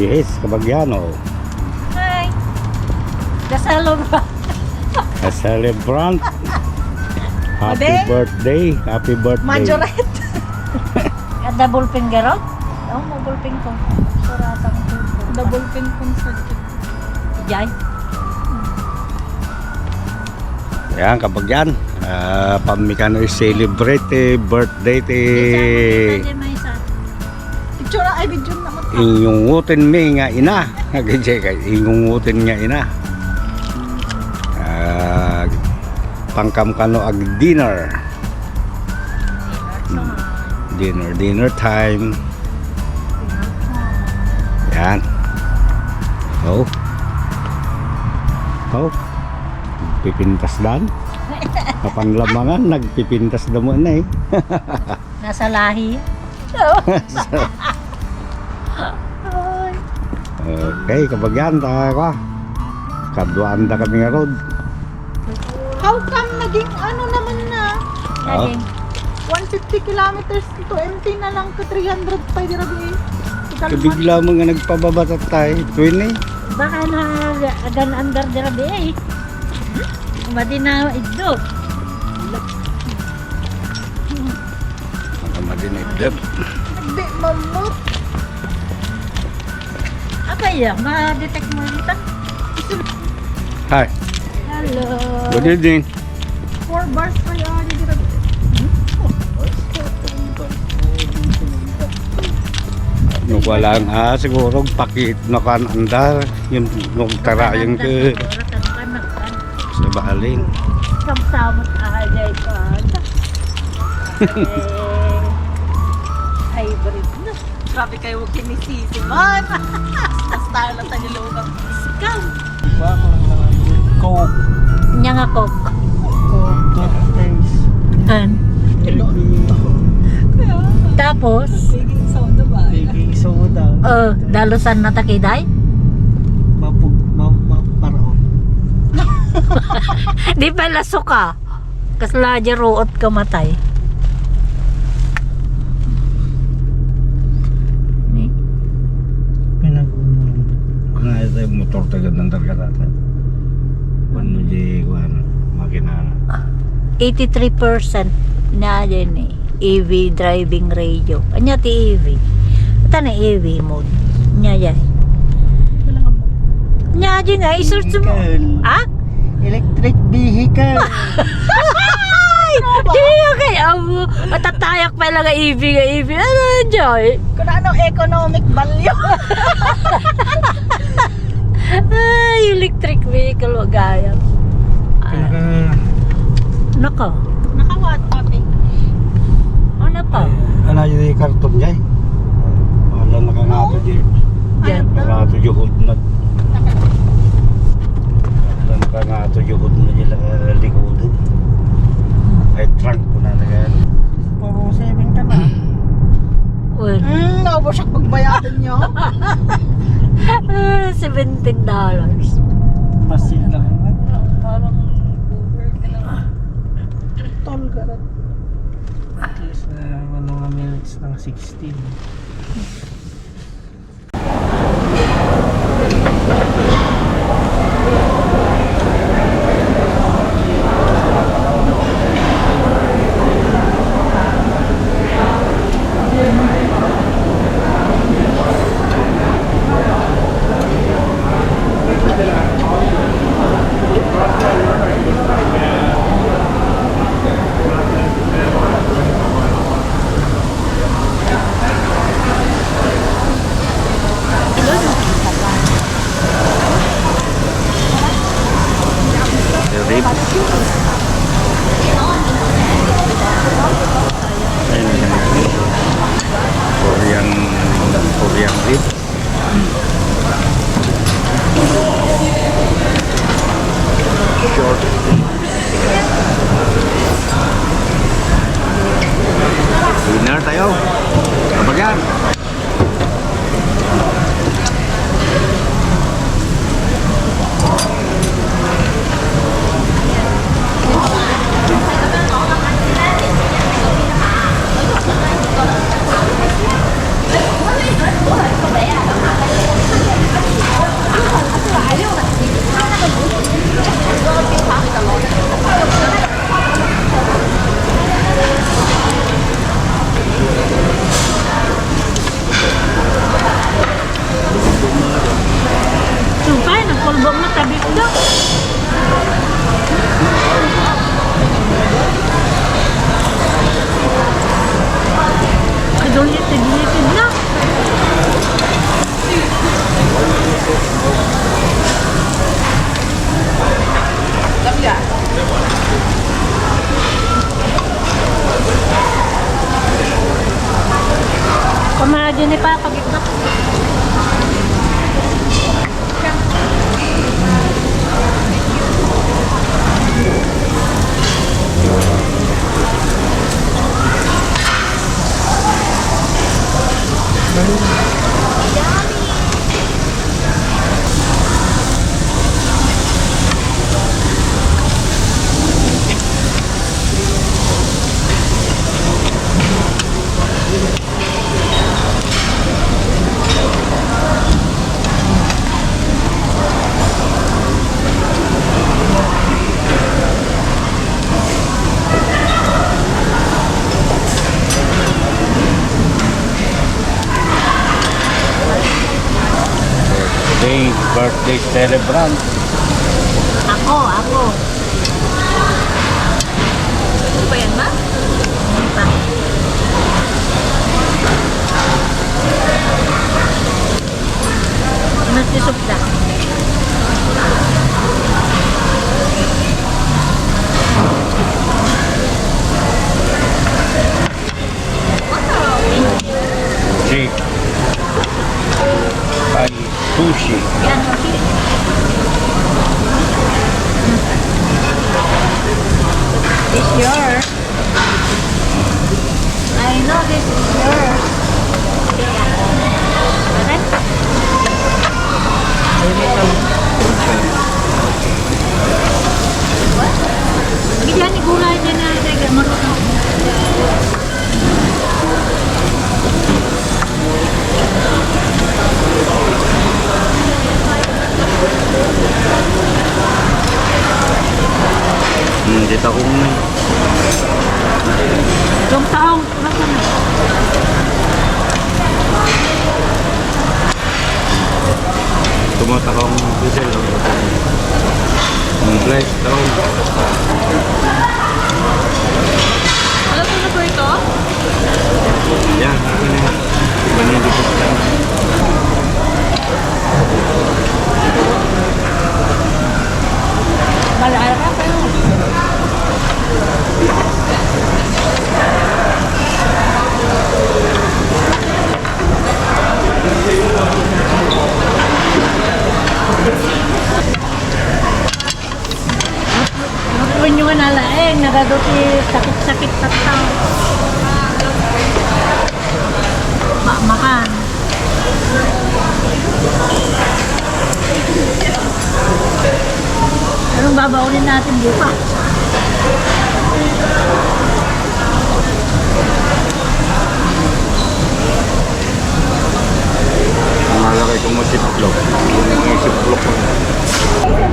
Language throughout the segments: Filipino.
Yes, Kabagyano. Hi. Dasalo ba? A celebrant. Happy Ode? birthday. Happy birthday. Majorette. Double finger out? Oo, double ping ko. Suratang ko. Double pin kung sa Jai. Yan, Kabagyan. Pamikano i-celebrate birthday ti picture ay video naman. ingungutin mi nga ina. Ingungutin nga ina. Pangkam kano ag dinner. Dinner time. Yan. Oh. Pipintas dan. Kapanlamangan nagpipintas damo na eh. Nasa lahi. Okay, Kabagyan ta ka. Kadwaan da kami nga road. How come naging ano naman na? Naging 150 kilometers to empty na lang ka 300 pa di rabi. Bigla mo nga nagpababatat tayo. Twin eh. baka na agan under the rabi eh. Madina iddo. Makamadinidab. Hindi mamot. Apa ya? Ma-detect mo dito? Hi. Hello. Good evening. 4 bars pa yan di rabi. Nung walang siguro pakit na kan andar yung nung tara yung ke sa baling. Samsamot agay ko. Hybrid na. Grabe kayo huwag kinisisi man. Style lang tayo loob. Scam. Coke. Nya nga kok. Coke toothpaste. Han. Tapos, Baking soda ba? Baking soda. dalusan na takiday? Maparaon. Di pala suka. Kasla ruot ka matay. Ni. Pinag-unan. Ano ito yung motor tagad ng tarkatata? Ano di ko ano? Makina. 83% na din eh. EV driving radio. Anya ti EV. Ito na EV mode. Nya yan. Nya di nga. I-search mo. Vehicle. Ah? Electric vehicle. Di nga kaya mo. Matatayak pa lang EV nga EV. Ano dyan? Kung ano economic value. Ay, electric vehicle wag gaya. Nako. Nakawat papi. Ano pa? Ano yung karton niya eh? Wala nakangato dyan. Diyan. Nakangato yung hood na. Wala nakangato yung hood na dyan likodan. Ay trunk ko na nagan. Puro 7 ka na. Well, Naubos siya pagbayadan nyo. $17. Pasil lang. Parang Uber ka lang. Tol ka rin. At least mga minutes ng 16. Rib. Korean rib. Short. Dinner tayo. Kabagyan. sabit na. Dulitin na. Kumadyo ni Papa, gitna. Birthday celebrant. Ako. Ano ba yan, ma? Pa. Nasisupda. Jake. Ay, sushi. Yan, okay. It's yours. I know this is yours. Okay? What? Bigyan ni gulay din na marunong. Dito akong Itong taong, nasa na? tumatakang diesel. Ang flash down. Alam mo na ba ito? Yan, ako na yan. Manilipot lang. Malala ka pero. Nakuin nyo nga nalaeng, nagaduti sakit-sakit tatang. Makan. Anong babaunin natin bukas? Ang malaki kong masiplok. Ang isiplok ko. Ayan.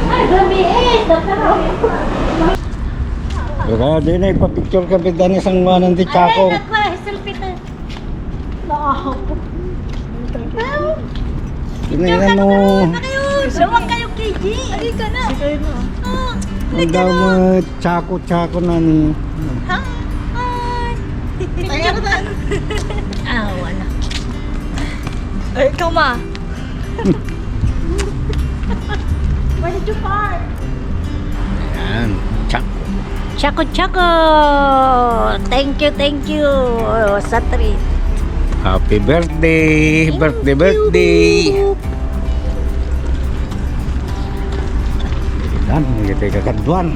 Ay, gabihin! Kaya din ay papicture kami dyan isang manan di Chako. Ay, nagwa, selfie na. Nakakapot. Tingnan mo. Lawag kayo, KG. Halika na. Ang dami Chako na ni. Hi. Kaya na tayo. Ah, wala. Ay, ikaw ma. Where did you park? Yan, Chako. Chako. Thank you. Sa treat. Happy birthday! Birthday! Dan, kita kakaduan.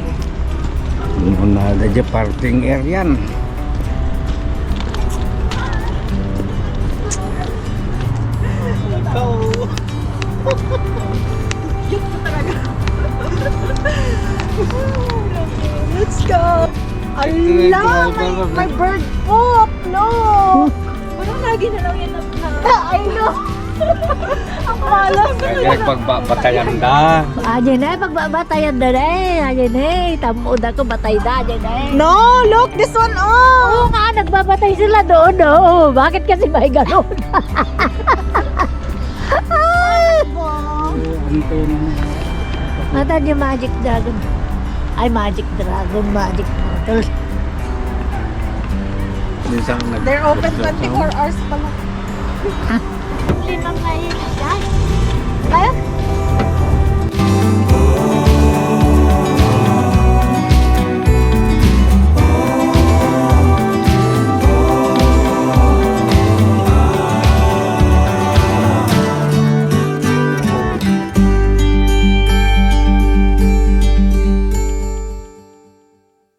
Muna ada aja parking area. Let's go. Allah, my bird poop. No. Parang lagi na lang yan I know. Ang malas. Kaya pagbatayan da. Aja na, pagbabatayan na aja na, tamu da ko batay da, aja na. No, look, this one, Oo nga, nagbabatay sila doon, no. Bakit kasi may ganun? Mata niya Magic Dragon. Ay, Magic Dragon, Magic Turtle. They're open 24 hours pala. Limang ngayon, guys.